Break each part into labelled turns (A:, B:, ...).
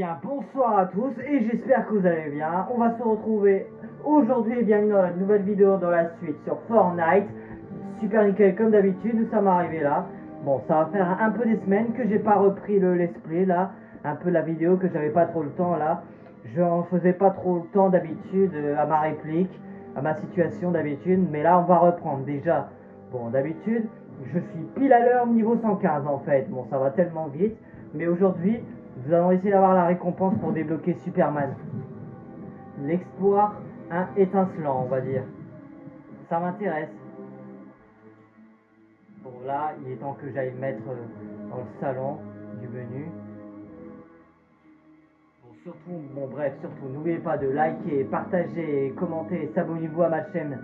A: bien, bonsoir à tous et j'espère que vous allez bien. On va se retrouver aujourd'hui bien dans la nouvelle vidéo dans la suite sur Fortnite. Super nickel comme d'habitude, nous sommes arrivés là. Bon, ça va faire un peu des semaines que j'ai pas repris le let's play là. Un peu la vidéo que j'avais pas trop le temps là. Je en faisais pas trop le temps d'habitude à ma réplique, à ma situation d'habitude. Mais là on va reprendre déjà. Bon, d'habitude, je suis pile à l'heure niveau 115 en fait. Bon, ça va tellement vite. Mais aujourd'hui, nous allons essayer d'avoir la récompense pour débloquer Superman. L'exploit étincelant, on va dire. Ça m'intéresse. Bon, là, il est temps que j'aille mettre dans le salon du menu. Bon, surtout, bon, bref, surtout, n'oubliez pas de liker, partager, commenter et s'abonnez-vous à ma chaîne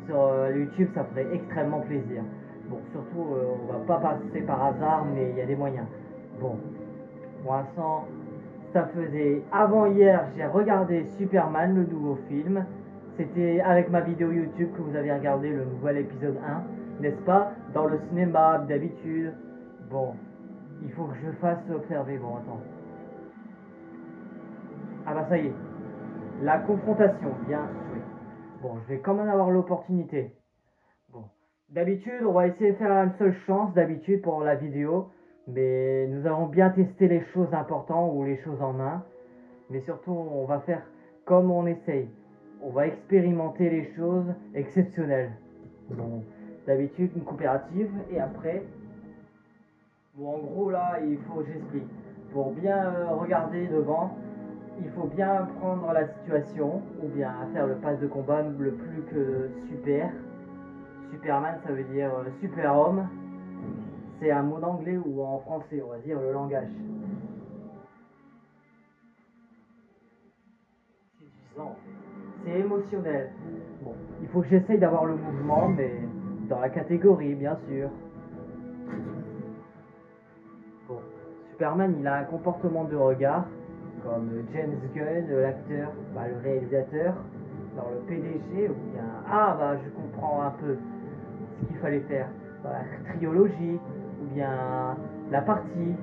A: sur YouTube, ça ferait extrêmement plaisir. Bon, surtout, on va pas passer par hasard, mais il y a des moyens. Bon, pour l'instant, ça faisait avant hier, j'ai regardé Superman, le nouveau film. C'était avec ma vidéo YouTube que vous avez regardé le nouvel épisode 1, n'est-ce pas? Dans le cinéma d'habitude. Bon, il faut que je fasse observer. Bon, attends. Ah bah ça y est. La confrontation, bien joué. Bon, je vais quand même avoir l'opportunité. Bon, d'habitude, on va essayer de faire une seule chance d'habitude pour la vidéo. Mais nous allons bien tester les choses importantes ou les choses en main. Mais surtout, on va faire comme on essaye. On va expérimenter les choses exceptionnelles. Bon, d'habitude, une coopérative, et après, bon, en gros, là, il faut, j'explique. Pour bien regarder devant, il faut bien prendre la situation, ou bien faire le pass de combat le plus que super. Superman, ça veut dire super-homme. C'est un mot en anglais ou en français, on va dire le langage. C'est émotionnel. Bon, il faut que j'essaye d'avoir le mouvement, mais dans la catégorie, bien sûr. Bon, Superman, il a un comportement de regard, comme James Gunn, l'acteur, bah, le réalisateur, dans le PDG, ou bien, ah bah je comprends un peu ce qu'il fallait faire. Bah, la trilogie, ou bien la partie.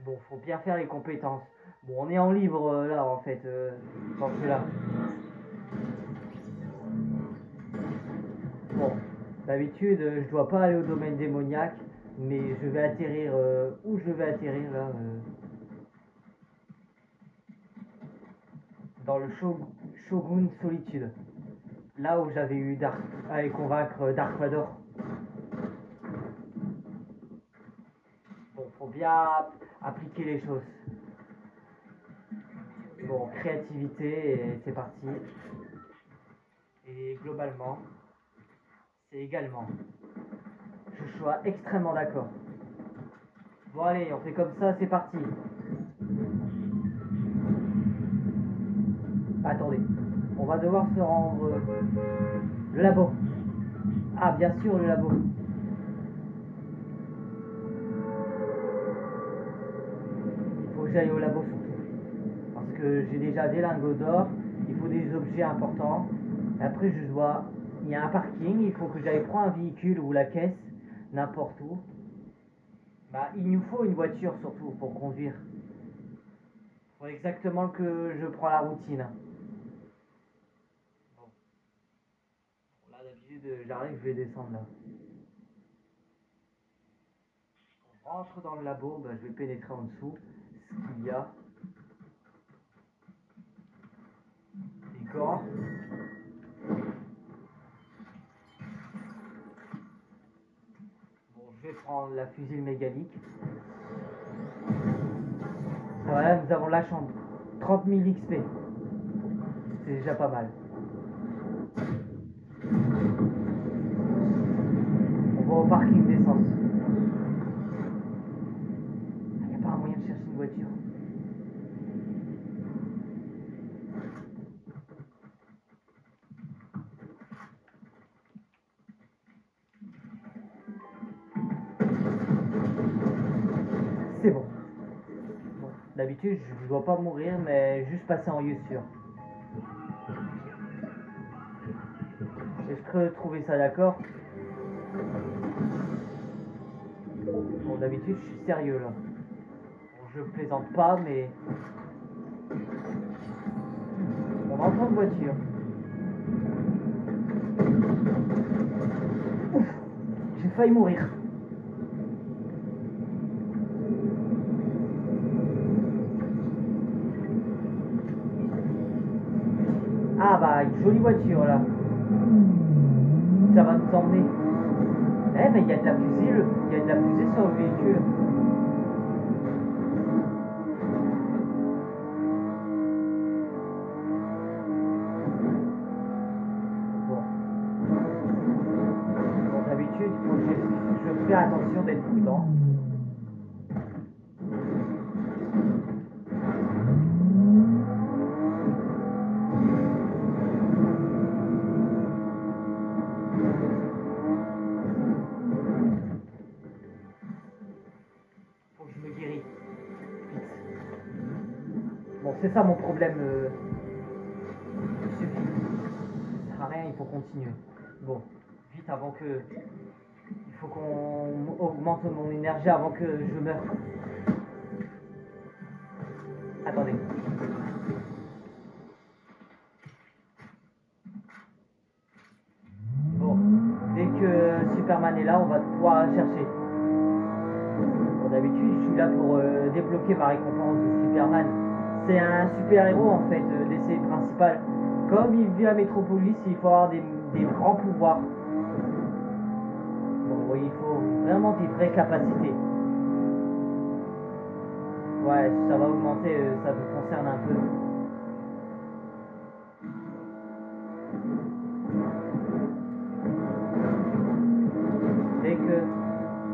A: Bon, faut bien faire les compétences. Bon, on est en libre là, en fait, dans celui-là. Bon, d'habitude, je dois pas aller au domaine démoniaque, mais je vais atterrir où je vais atterrir là dans le Shogun Solitude. Là où j'avais eu Dark à aller convaincre Dark Vador. Bon, faut bien appliquer les choses. Bon, créativité, et c'est parti. Et globalement, c'est également. Je sois extrêmement d'accord. Bon allez, on fait comme ça, c'est parti. Attendez, on va devoir se rendre le labo. Ah bien sûr le labo. Il faut que j'aille au labo surtout. Parce que j'ai déjà des lingots d'or, il faut des objets importants. Et après je dois. Il y a un parking, il faut que j'aille prendre un véhicule ou la caisse, n'importe où. Bah il nous faut une voiture surtout pour conduire. Il faut exactement que je prends la routine. Bon. Là d'habitude j'arrive, je vais descendre là. On rentre dans le labo, bah, je vais pénétrer en dessous. Ce qu'il y a. Des gants. Bon, je vais prendre la fusile mécanique. Voilà, nous avons la chambre. 30 000 XP. C'est déjà pas mal. On va au parking d'essence. Il n'y a pas un moyen de chercher une voiture. C'est bon. Bon, d'habitude, je ne dois pas mourir, mais juste passer en lieu sûr. Est-ce que trouver ça d'accord? Bon, d'habitude, je suis sérieux là. Bon, je plaisante pas, mais on entend une voiture. Ouf, j'ai failli mourir. Ah bah, une jolie voiture là. Ça va nous emmener. Eh mais il y a de la fusée, il y a de la fusée sur le véhicule. Bon. Bon, d'habitude, il faut que je fais attention d'être prudent. Faut que je me guéris. Vite. Bon, c'est ça mon problème. Il suffit. Ça sert à rien, il faut continuer. Bon, vite avant que... Il faut qu'on augmente mon énergie avant que je meure. Attendez. Bon, dès que Superman est là, on va pouvoir la chercher. Bon, d'habitude, je suis là pour débloquer ma récompense de Superman. C'est un super-héros en fait, d'essai principal. Comme il vit à Metropolis, il faut avoir des grands pouvoirs. Bon, oui, il faut vraiment des vraies capacités. Ouais, ça va augmenter, ça me concerne un peu. Dès que...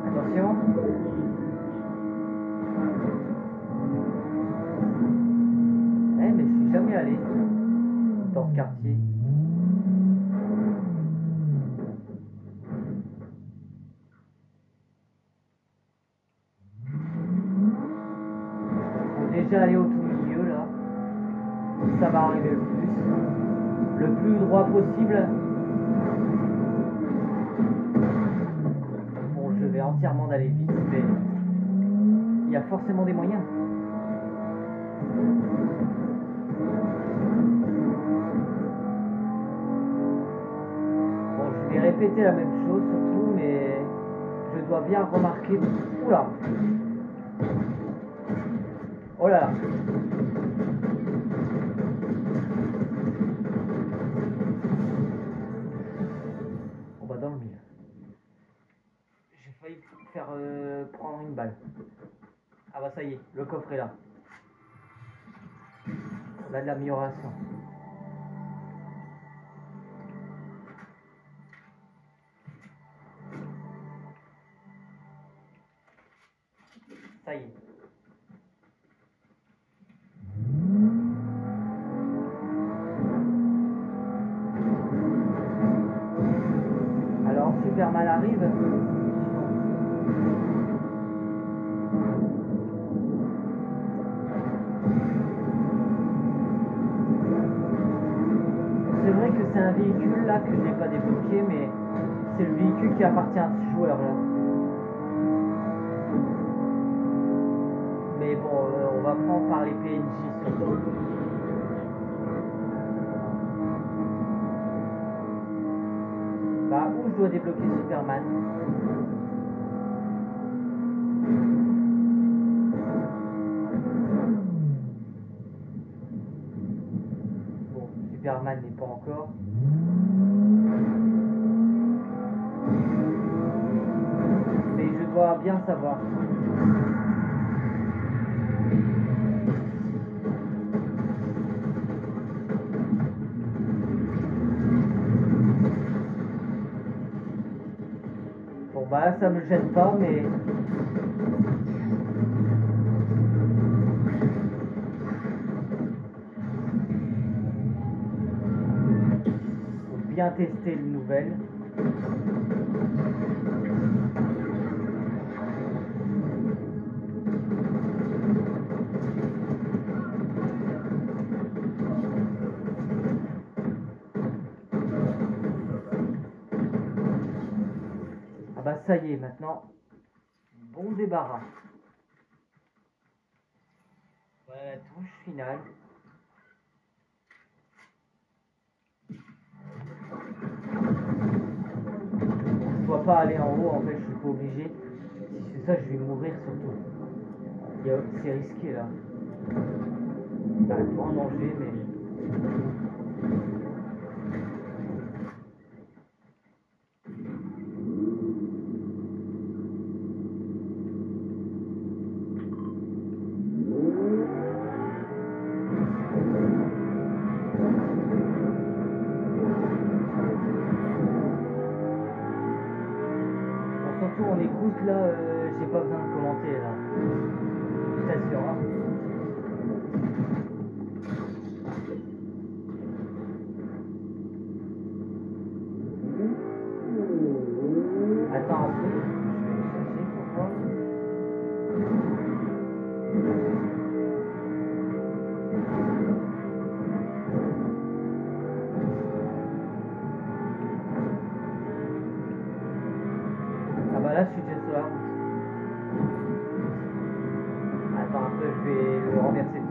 A: Attention. Eh, mais je suis jamais allé dans ce quartier. Faut déjà aller au tout milieu, là. Ça va arriver le plus droit possible. Bon, je vais entièrement d'aller vite, mais il y a forcément des moyens. Bon, je vais répéter la même chose surtout, mais je dois bien remarquer... Oula! Oh là là! On va dans le mille. J'ai failli faire prendre une balle. Ah bah ça y est, le coffre est là. On a de l'amélioration. Ça y est. Alors Superman arrive. C'est vrai que c'est un véhicule là que je n'ai pas débloqué, mais c'est le véhicule qui appartient à ce joueur là. Mais bon, on va prendre par les PNJ surtout. Bah, où je dois débloquer Superman? Bon, Superman n'est pas encore. Mais je dois bien savoir. Bon bah ça me gêne pas, mais... Faut bien tester le nouvel. Ah bah ça y est, maintenant, bon débarras. Voilà la touche finale. Je dois pas aller en haut, en fait, je suis pas obligé. Si je fais ça, je vais mourir surtout. C'est risqué là. Pas en danger, mais. Bon, surtout on écoute là, j'ai pas besoin de commenter là. Je t'assure. Hein. Attends un peu, je vais chercher pour voir. Ah bah là je suis déjà sur la route. Attends un peu, je vais le renverser dessus.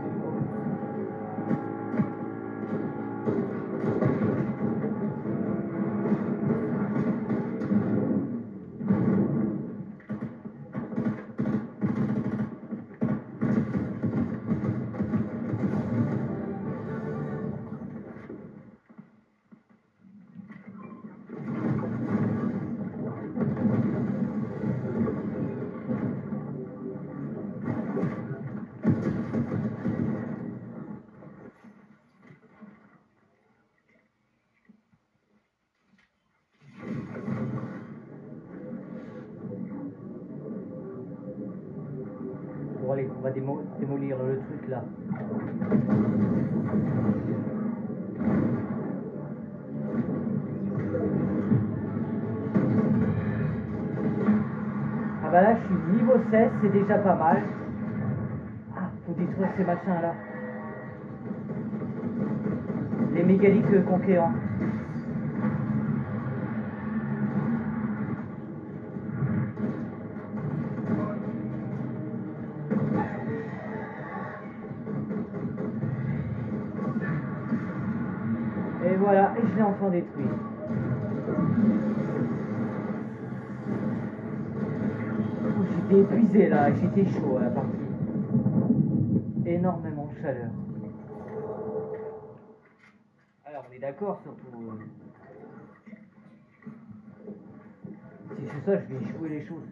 A: Bon allez, on va démolir le truc là. Ah bah là je suis niveau 16, c'est déjà pas mal. Ah, faut détruire ces machins là. Les mégalithes conquérants. Et voilà, et je l'ai enfin détruit. J'étais épuisé là, j'étais chaud à la partie. Énormément de chaleur. Alors on est d'accord surtout. Si je fais ça, je vais échouer les choses.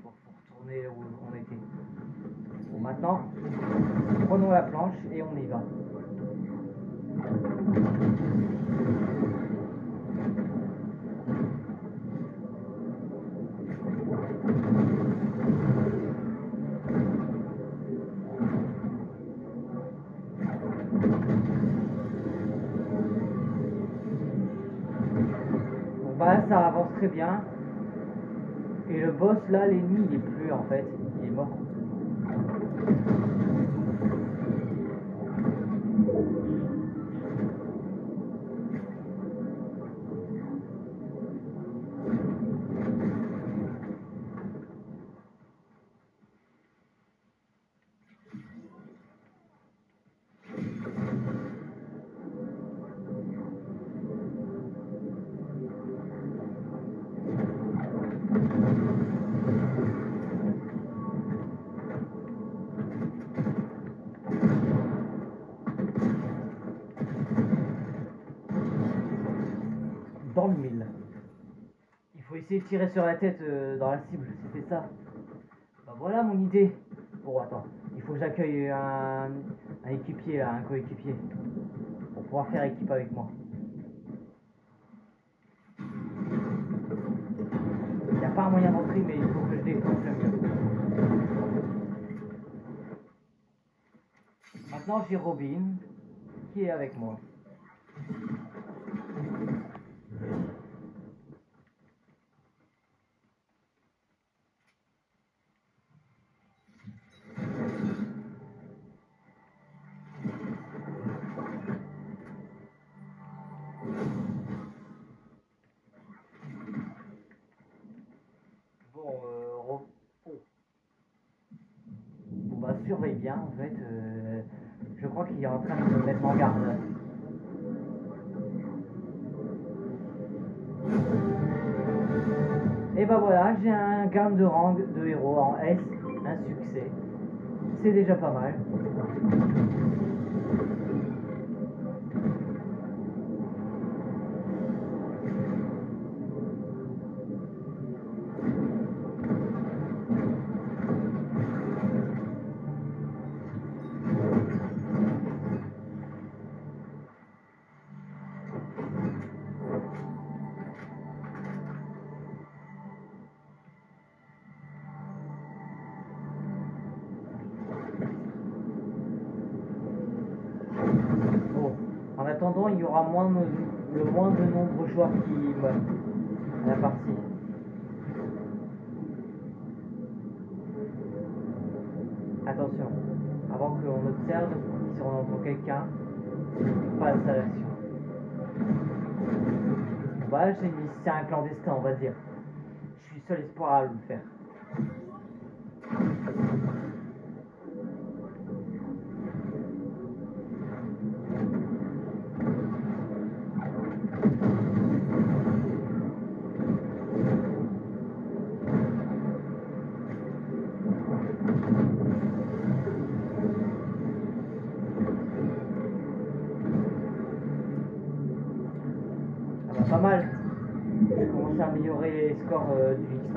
A: Pour retourner où on était. Bon maintenant, prenons la planche et on y va. Bon bah là, ça avance très bien. Et le boss là, l'ennemi il est plus en fait, il est mort. Dans le mille. Il faut essayer de tirer sur la tête dans la cible, c'était ça. Bah voilà mon idée. Bon attends, il faut que j'accueille un équipier là, un coéquipier. Pour pouvoir faire équipe avec moi. Il n'y a pas un moyen d'entrer mais il faut que je déclenche le mur. Maintenant j'ai Robin qui est avec moi. surveille bien en fait. Je crois qu'il est en train de me mettre en garde. Et bah voilà, j'ai un gain de rang de héros en S, un succès. C'est déjà pas mal. Bon, en attendant, il y aura le moins de nombre de joueurs qui meurent à la partie. Attention, avant qu'on observe si on entend quelqu'un, pas d'installation. Bah, j'ai mis c'est un clandestin, on va dire. Je suis seul espoir à le faire. Ah bah, pas mal. Je commence à améliorer les scores du XP.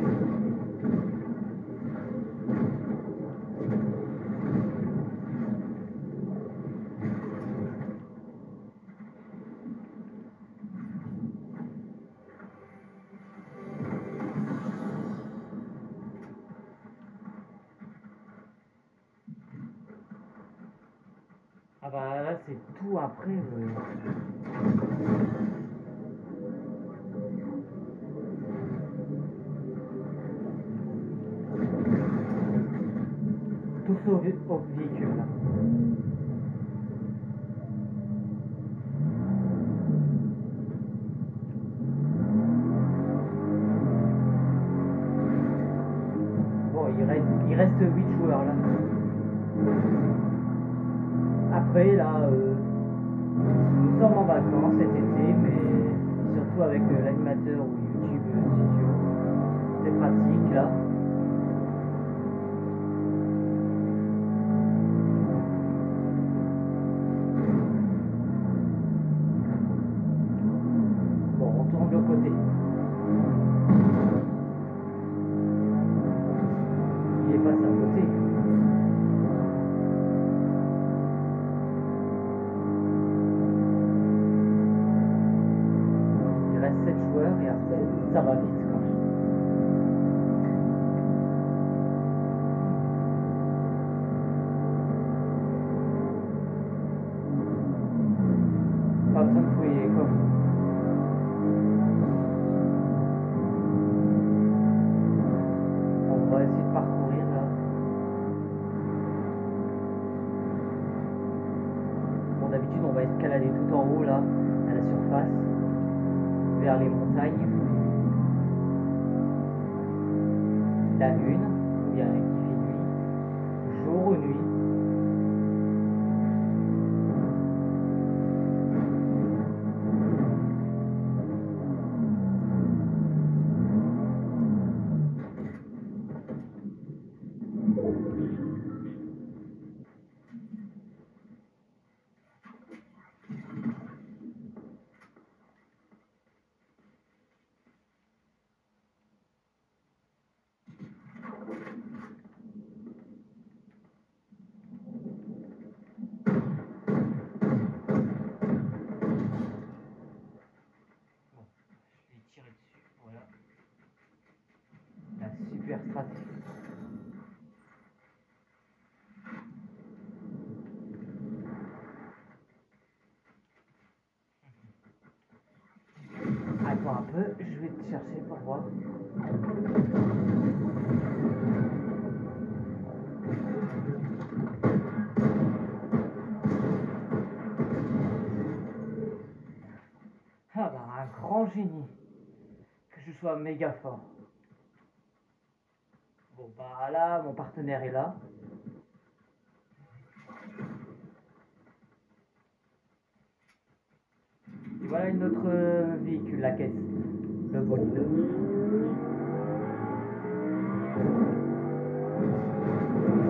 A: Ah bah là c'est tout après. Tout ça au véhicule là. Bon, il reste 8 joueurs là. Après là, nous sommes en vacances cet été, mais surtout avec l'animateur ou YouTube Studio. C'est pratique là. Bon, on tourne de l'autre côté. Il est passé à côté. Il reste 7 joueurs et après ça va vite quand même. Pas besoin de fouiller les coffres. On va essayer de parcourir là. Bon, d'habitude on va escalader tout en haut là, à la surface, vers les montagnes. La lune, ou bien il fait nuit, jour ou nuit. Je vais tirer dessus, voilà. La super stratégie. Attends un peu, je vais te chercher pour voir. Ah bah un grand génie. Que je sois méga fort. Bon bah là, mon partenaire est là. Et voilà une autre véhicule, la caisse, le bolide.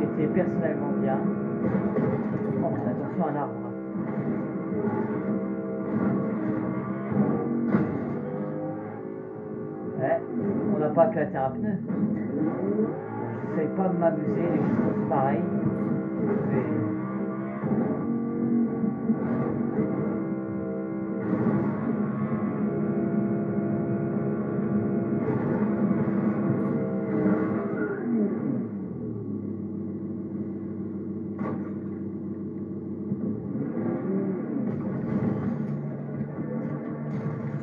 A: C'était personnellement bien. Oh, attention à un arbre. On n'a pas éclaté un pneu. J'essaye pas de m'amuser, les choses pareilles. Mais...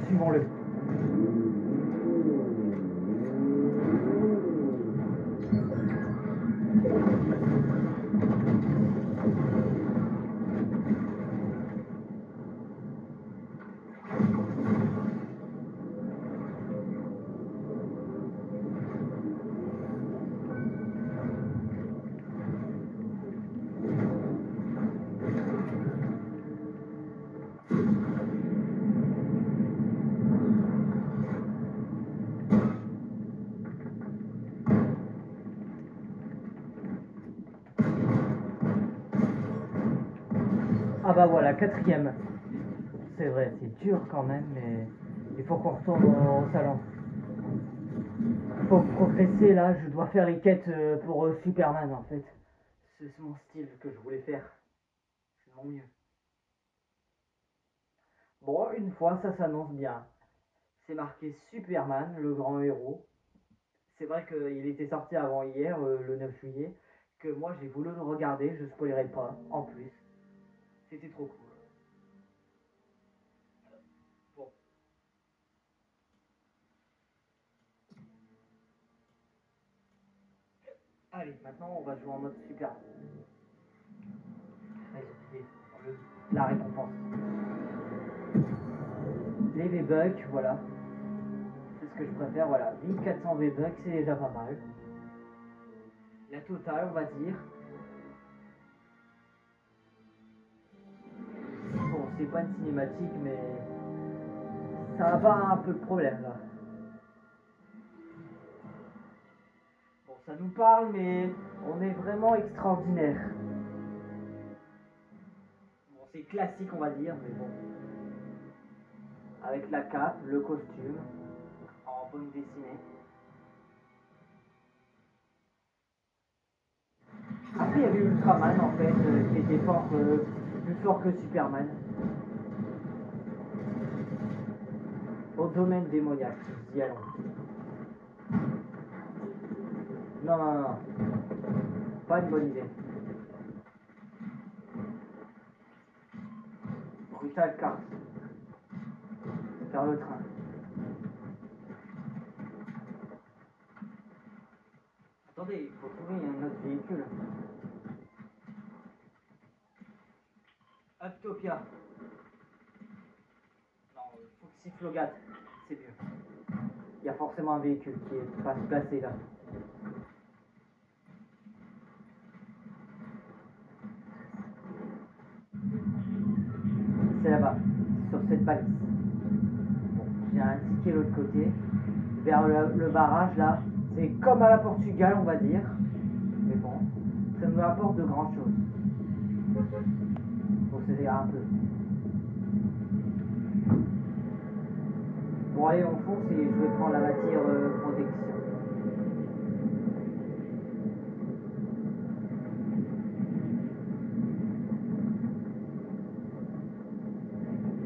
A: suivons-le. Ah bah voilà, quatrième. C'est vrai, c'est dur quand même, mais il faut qu'on retourne au salon. Il faut progresser là, je dois faire les quêtes pour Superman en fait. C'est mon style que je voulais faire. C'est mon mieux. Bon, une fois, ça s'annonce bien. C'est marqué Superman, le grand héros. C'est vrai qu'il était sorti avant hier, le 9 juillet, que moi j'ai voulu le regarder, je spoilerai pas, en plus. C'était trop cool. Bon. Allez, maintenant on va jouer en mode Superman. J'ai oublié la récompense. Les V-Bucks, voilà. C'est ce que je préfère, voilà. 1400 V-Bucks, c'est déjà pas mal. La totale, on va dire. Bon, c'est pas une cinématique, mais ça va pas un peu de problème là. Bon, ça nous parle, mais on est vraiment extraordinaire. Bon, c'est classique, on va dire, mais bon. Avec la cape, le costume, en bande dessinée. Après, il y avait Ultraman en fait, qui était fort, plus fort que Superman. Au domaine démoniaque, y allons. Non, non, non, pas une bonne idée. Brutal Cars. Faire le train. Attendez, il faut trouver un autre véhicule. Uptopia. Non, Foxy-Flogat, c'est mieux. Il y a forcément un véhicule qui est pas placé là. C'est là-bas, sur cette balise. Bon, j'ai indiqué l'autre côté. Vers le barrage là. C'est comme à la Portugal, on va dire. Mais bon, ça nous apporte de grandes choses. Faut s'aider un peu. Bon, allez, on fonce et je vais prendre la matière protection.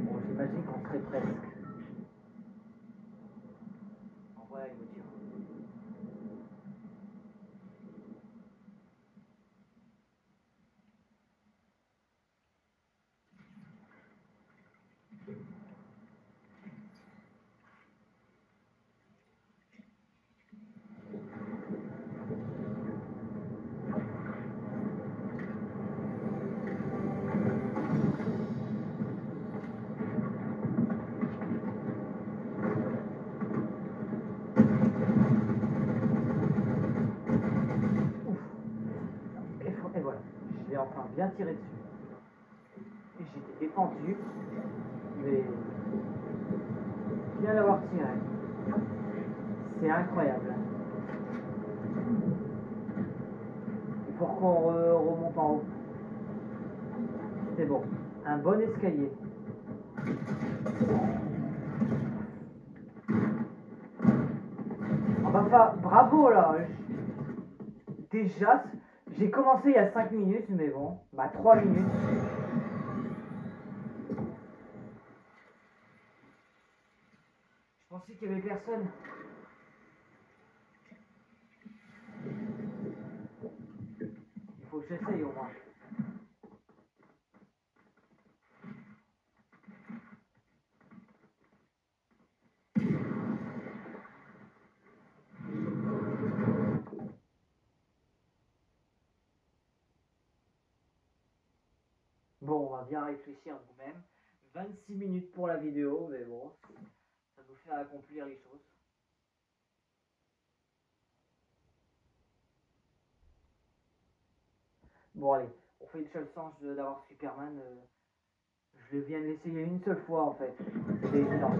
A: Bon, j'imagine qu'on serait presque. En voilà une voiture. Et voilà, je enfin bien tiré dessus. Et j'étais défendu, mais Je viens d'avoir tiré. C'est incroyable. Il faut qu'on remonte en haut. C'est bon. Un bon escalier. Oh bah, bravo là. Déjà, j'ai commencé il y a 5 minutes, mais bon, bah 3 minutes. Je pensais qu'il y avait personne. Il faut que j'essaye au moins. Bon, on va bien réfléchir nous-mêmes. 26 minutes pour la vidéo, mais bon, ça nous fait accomplir les choses. Bon, allez, on fait une seule chance d'avoir Superman. Je viens de l'essayer une seule fois en fait. C'était évident.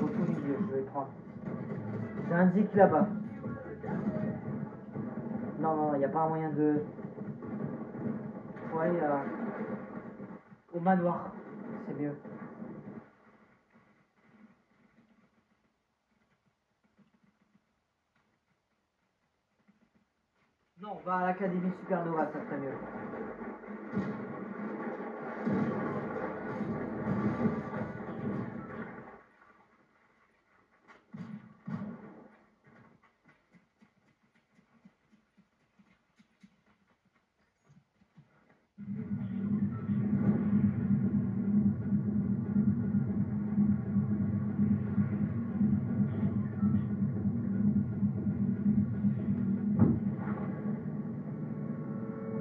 A: Au tout milieu, je vais prendre. J'indique là-bas. Non, non, il n'y a pas un moyen de. Faut aller au manoir. C'est mieux. Non, on va à l'Académie Supernova, ça serait mieux.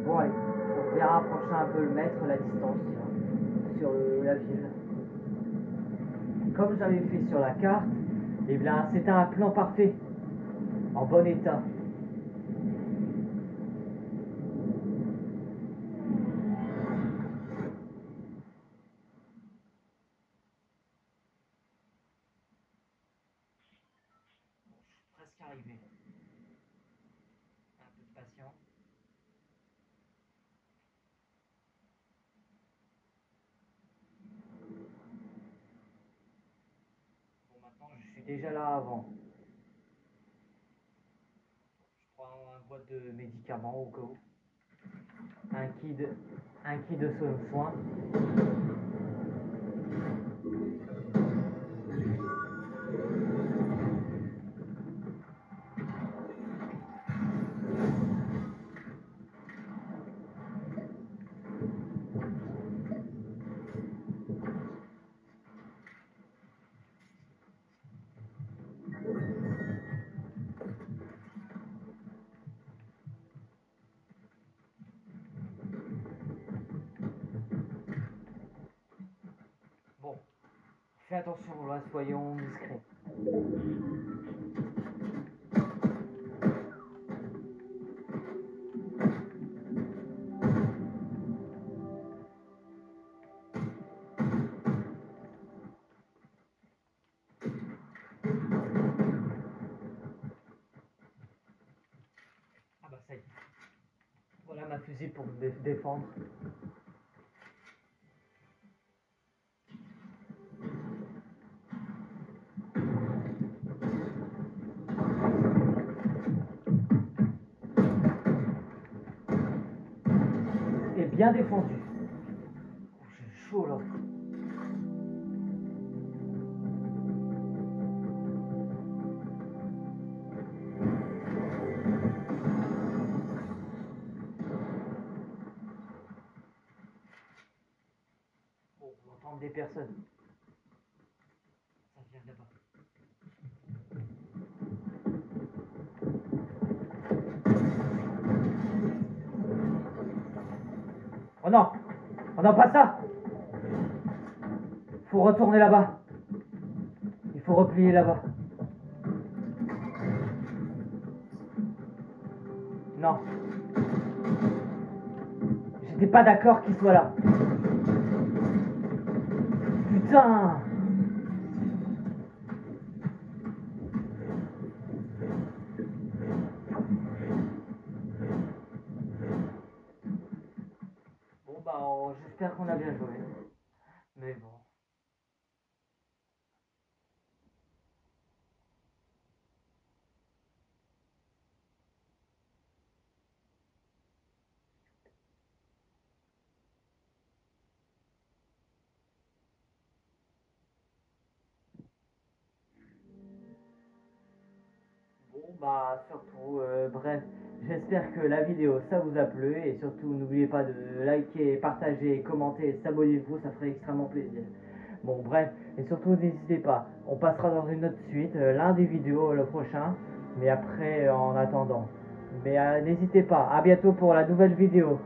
A: Bon, allez, on va rapprocher un peu le mètre, la distance sur la ville. Comme j'avais fait sur la carte, et bien c'était un plan parfait, en bon état. Je suis presque arrivé. Un peu de patience. Bon, maintenant je suis déjà là avant. Je prends une boîte de médicaments au cas où. Un kit de soins. Bon, fais attention là, soyons discrets. Ah bah ça y est. Voilà ma fusée pour me défendre. Et bien défendu. J'ai chaud là. Bon, on va entendre des personnes. Ça vient de là-bas. Oh non! Oh non, pas ça! Faut retourner là-bas. Il faut replier là-bas. Non. J'étais pas d'accord qu'il soit là. Putain. Bon bah j'espère qu'on a bien joué. Mais bon. Bon bah surtout, bref, j'espère que la vidéo ça vous a plu et surtout n'oubliez pas de liker, partager, commenter, s'abonnez-vous, ça ferait extrêmement plaisir. Bon bref, et surtout n'hésitez pas, on passera dans une autre suite, l'un des vidéos le prochain, mais après en attendant. Mais n'hésitez pas, à bientôt pour la nouvelle vidéo.